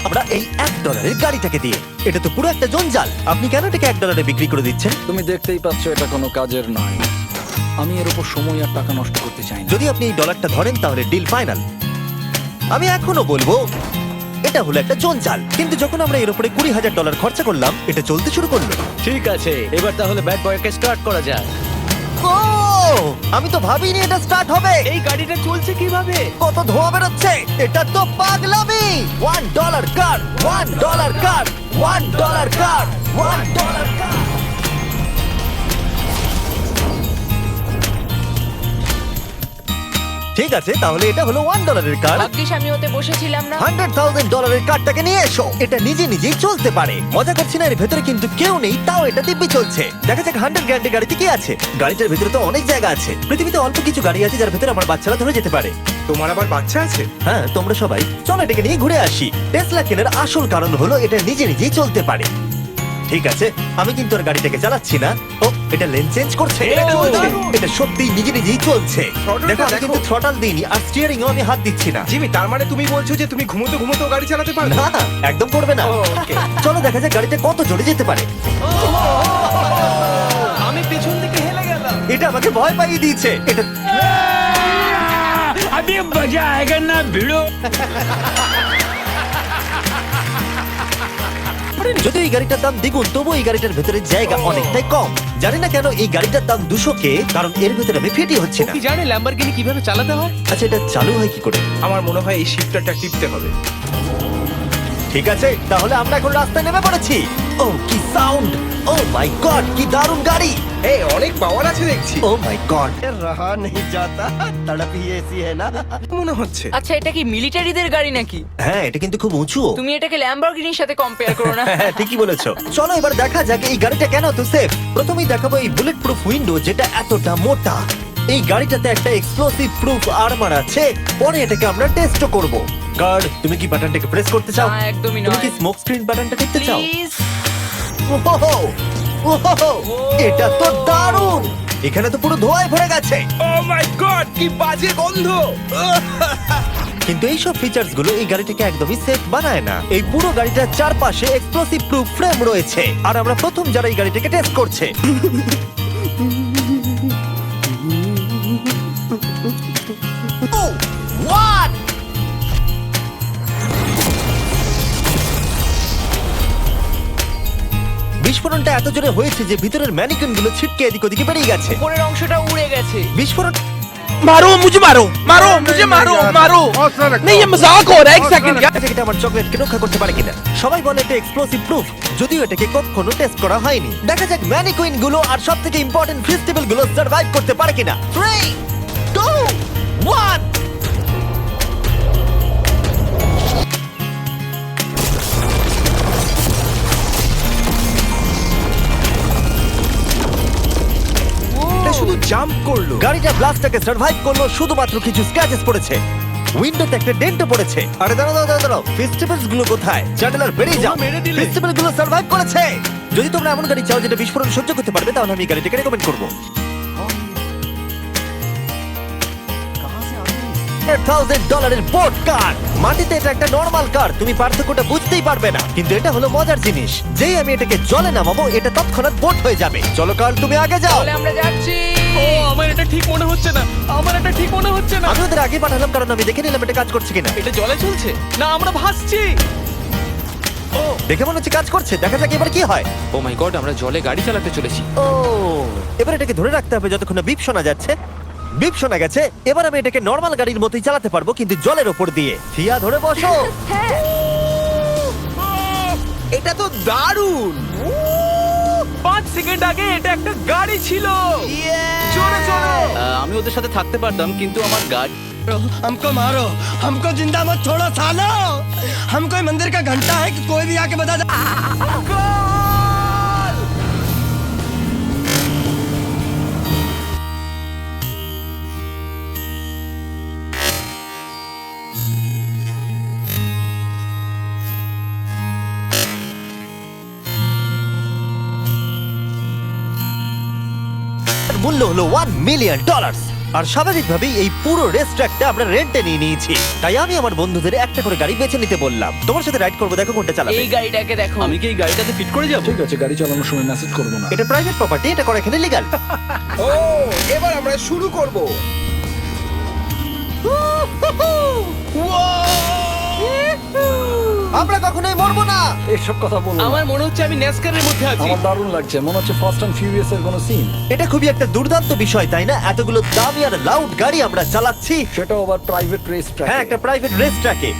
আমরা এই $1 গাড়িটাকে দিয়ে, এটা তো পুরো একটা জঞ্জাল। আপনি কেন এটাকে $1 বিক্রি করে দিচ্ছেন? তুমি দেখতেই পাচ্ছ এটা কোনো কাজের নয়। আমি এর উপর সময় আর টাকা নষ্ট করতে চাই না। যদি আপনি এই ডলারটা ধরেন তাহলে ডিল ফাইনাল। আমি এখনো বলবো এটা হলো একটা জঞ্জাল, কিন্তু যখন আমরা এর উপরে $20,000 খরচা করলাম, এটা চলতে শুরু করলো। ঠিক আছে, এবার তাহলে ব্যাড বয়কে স্টার্ট করা যাক। ও, আমি তো ভাবিনি এটা স্টার্ট হবে। এই গাড়িটা চলছে কিভাবে? কত ধোঁয়া বেরোচ্ছে, এটা তো পাগলামি। $1 কার, $1 কার, $1 কার, $1 কার। ঠিক আছে, তাহলে এটা হলো $1 কার। ভাগ্যিস আমি ওতে বসেছিলাম না। $100,000 কারটাকে নিয়ে এসো। এটা নিজে নিজেই চলতে পারে। মজা করছি না, এর ভেতরে কিন্তু কেউ নেই, তাও এটা দিব্যি চলছে। দেখা যাক 100 গ্র্যান্ডের গাড়িতে কি আছে। গাড়িটার ভেতরে তো অনেক জায়গা আছে। পৃথিবীতে অল্প কিছু গাড়ি আছে যার ভেতরে আমার বাচ্চারা ধরে যেতে পারে। তোমার আবার বাচ্চা আছে? হ্যাঁ, তোমরা সবাই চলো এটাকে নিয়ে ঘুরে আসি। টেসলা কেনার আসল কারণ হলো এটা নিজে নিজেই চলতে পারে। ঠিক আছে, আমি কিন্তু আর গাড়িটাকে চালাচ্ছি না। ও, এটা লেন চেঞ্জ করছে। এটা চলছে। এটা সত্যি নিজে নিজেই চলছে। Throttle-টা দেখো, আমি দেখো। কিন্তু থ্রটাল দিইনি আর স্টিয়ারিং আমি হাত দিচ্ছি না। জিমি, তার মানে তুমি বলছো যে তুমি ঘুমোতে ঘুমোতে গাড়ি চালাতে পারো? না, একদম করবে না। ও, okay. চলো দেখা যাক গাড়িটা কত জোরে যেতে পারে। আমি পেছন দিকে হেলে গেলাম। এটা আমাকে ভয় পাইয়ে দিয়েছে। এটা अभी मजा आएगा ना भिड़ो। যদি এই গাড়িটার দাম দ্বিগুণ, তবু এই গাড়িটার ভেতরে জায়গা অনেকটাই কম। জানি না কেন এই গাড়িটার দাম 200K, কারণ এর ভেতরে আমি ফিটই হচ্ছে না। কি জানে ল্যাম্বরগিনি কিভাবে চালাতে হয়? আচ্ছা, এটা চালু হয় কি করে? আমার মনে হয় এই শিফটারটা টিপতে হবে। ঠিক আছে, তাহলে আমরা এখন রাস্তায় নেমে পড়েছি। ও কি সাউন্ড! ও মাই গড, কি দারুণ গাড়ি! এই অনেক পাওয়ার আছে দেখছি। ও মাই গড! रहा नहीं जाता, तड़प ही ऐसी है ना। মনে হচ্ছে আচ্ছা, এটা কি মিলিটারিদের গাড়ি নাকি? হ্যাঁ, এটা কিন্তু খুব উঁচু। তুমি এটাকে ল্যাম্বরগিনির সাথে কম্পেয়ার করো না। হ্যাঁ, ঠিকই বলেছো। চলো এবার দেখা যাক এই গাড়িটা কেন তো সেফ। প্রথমেই দেখাবো এই বুলেট প্রুফ উইন্ডো, যেটা এতটা মোটা। এই গাড়িটাতে একটা এক্সপ্লোসিভ প্রুফ আর্মার আছে। পরে এটাকে আমরা টেস্ট করব। গার্ড, তুমি কি বাটনটাকে প্রেস করতে চাও? না, একদমই তুমি কি নয়। স্মোক স্ক্রিন বাটনটা টিপতে চাও? প্লিজ। ওহো! ওহো! এটা তো দারুণ! এখানে তো পুরো ধোঁয়ায় ভরে গেছে। ও মাই গড, কি বাজে গন্ধ! কিন্তু এইসব ফিচার্স গুলো এই গাড়িটাকে একদমই সেফ বানায় না। এই পুরো গাড়িটার চারপাশে এক্সপ্লোসিভ প্রুফ ফ্রেম রয়েছে, আর আমরা প্রথম যারা এই গাড়িটাকে টেস্ট করছে। Oh, what? বিস্ফোরণটা এত জোরে হয়েছে যে ভিতরের ম্যানিকুইন গুলো ছিটকে এদিক ওদিকে বেরিয়ে গেছে। উপরের অংশটা উড়ে গেছে। বিস্ফোরণ मारो मुझे मारो मारो मुझे मारो मारो नहीं ये मजाक हो रहा है एक सेकंड क्या আচ্ছা, এটা আমার চকলেটকে রক্ষা করতে পারে কিনা। সবাই বলে এটা এক্সপ্লোসিভ প্রুফ, যদিও এটাকে কখনো টেস্ট করা হয়নি। দেখা যাক ম্যানিকুইন গুলো আর সবথেকে ইম্পর্টেন্ট ফেস্টিভ্যাল গুলো সার্ভাইভ করতে পারে কিনা। 3, 2, 1। এটা শুধু জাম্প করলো। গাড়িটা ব্লাস্টটাকে সার্ভাইভ করলো, শুধুমাত্র কিছু স্ক্র্যাচেস পড়েছে। উইন্ডোতে একটা ডেন্টও পড়েছে। আরে দাঁড়াও, ফেস্টিভ্যালস গুলো কোথায়? চ্যাটেলার বেরিয়ে যাও। তোমরা মেরে দিলে। ফেস্টিভ্যাল গুলো সার্ভাইভ করেছে। যদি তোমরা এমন গাড়ি চাও যেটা বিস্ফোরণ সহ্য করতে পারবে, তাহলে আমি এই গাড়িটাকে রেকমেন্ড করবো। $1,000 বোট কার। মাটিতে এটা একটা নরমাল কার, তুমি পার্থক্যটা বুঝতেই পারবে না। কিন্তু এটা হলো মজার জিনিস, যেই আমি এটাকে জলে নামাবো, এটা তৎক্ষণাৎ বোট হয়ে যাবে। চলো কার, তুমি আগে যাও। তাহলে আমরা যাচ্ছি। ও, আমার এটা ঠিক মনে হচ্ছে না। আমার এটা ঠিক মনে হচ্ছে না। আমি ওদের আগে পাঠালাম কারণ আমি দেখে নিলাম এটা কাজ করছে কিনা। এটা জলে চলছে না, আমরা ভাসছি। দেখে মনে হচ্ছে কাজ করছে। দেখা যাক এবার কি হয়। ও মাই গড, আমরা জলে গাড়ি চালাতে চলেছি। ও, এবার এটাকে ধরে রাখতে হবে যতক্ষণ না বিপ শোনা যাচ্ছে। বিপ শোনা গেছে। এবার আমি এটাকে নরমাল গাড়ির মতোই চালাতে পারবো, কিন্তু জলের ওপর দিয়ে। থিয়া, ধরে বসো। হ্যাঁ। এটা তো দারুণ। 5 সেকেন্ড আগে এটা একটা গাড়ি ছিল। জোরে চলো। আমি ওদের সাথে থাকতে পারতাম, কিন্তু আমার গাড়ি। हमको मारो, हमको जिंदा मत छोड़ो सालो। हम कोई मंदिर का घंटा है कि कोई भी आके बता दे। মূল্য হলো $1 মিলিয়ন। আর স্বাভাবিকভাবেই এই পুরো রেস ট্র্যাকটা আমরা রেন্টে নিয়ে নিয়েছি। তাই আমি আমার বন্ধুদের একটা করে গাড়ি বেছে নিতে বললাম। তোমার সাথে রাইড করবো, দেখো কোনটা চালাবে। এই গাড়িটাকে দেখো। আমি কি এই গাড়িটাতে ফিট করে যাবো? ঠিক আছে, গাড়ি চালানোর সময় মেসেজ করবো না। এটা প্রাইভেট প্রপার্টি, এটা করা এখানে লিগ্যাল। ও এবার আমরা শুরু করব। আমরা কখনোই মরবো না। এইসব কথা বলবো না। আমার মনে হচ্ছে আমি ন্যাসকারের মধ্যে আছি। আমার দারুণ লাগছে, মনে হচ্ছে ফার্স্ট অ্যান্ড ফিউরিয়াস এর কোনো সিন। এটা খুবই একটা দুর্দান্ত বিষয়, তাই না? এতগুলো দামি আর লাউড গাড়ি আমরা চালাচ্ছি। সেটাও আবার প্রাইভেট রেস ট্র্যাক। হ্যাঁ, একটা প্রাইভেট রেস ট্র্যাকে।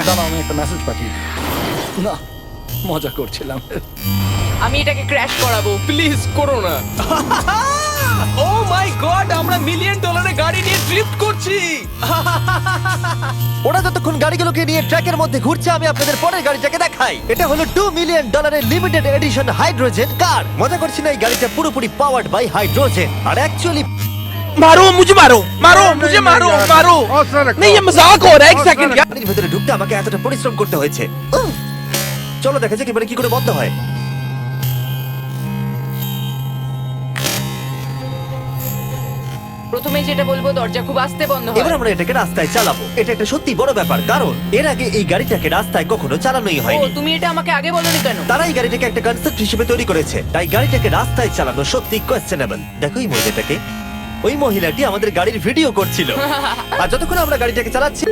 দাঁড়াও, আমি একটা মেসেজ পাঠিয়ে দিই। না, মজা করছিলাম। আমি এটাকে ক্র্যাশ করাবো। প্লিজ করো না। ও মাই গড, আমরা $1 মিলিয়ন গাড়ি নিয়ে ড্রিফট করছি। ওরা যতক্ষণ গাড়িগুলোকে নিয়ে ট্র্যাকের মধ্যে ঘুরছে, আমি আপনাদের পরের গাড়িটাকে দেখাই। এটা হলো $2 million limited edition hydrogen car. মজা করছি না, এই গাড়িটা পুরোপুরি পাওয়ার্ড বাই হাইড্রোজেন। আর অ্যাকচুয়ালি मारो मुझे, मारो मारो मुझे, मारो मारो। नहीं ये मजाक हो रहा है, एक सेकंड। গাড়ির ভেতরে ঢুকতে আমাকে এতটা পরিশ্রম করতে হয়েছে। চলো দেখা যাক এবারে কি করে বন্ধ হয়। প্রথমে যেটা বলবো, দরজা খুব আস্তে বন্ধ হয়। এবার আমরা এটাকে রাস্তায় চালাবো। এটা একটা সত্যি বড় ব্যাপার, কারণ এর আগে এই গাড়িটাকে রাস্তায় কখনো চালানোই ও, হয়নি। তুমি এটা আমাকে আগে বলনি কেন? তারা এই গাড়িটাকে একটা কনসেপ্ট হিসেবে তৈরি করেছে, তাই গাড়িটাকে রাস্তায় চালানো সত্যি কোয়েশ্চেনেবল। দেখো এই মহিলাটাকে, ওই মহিলাটি আমাদের গাড়ির ভিডিও করছিল। আর যতক্ষণ আমরা গাড়িটাকে চালাচ্ছি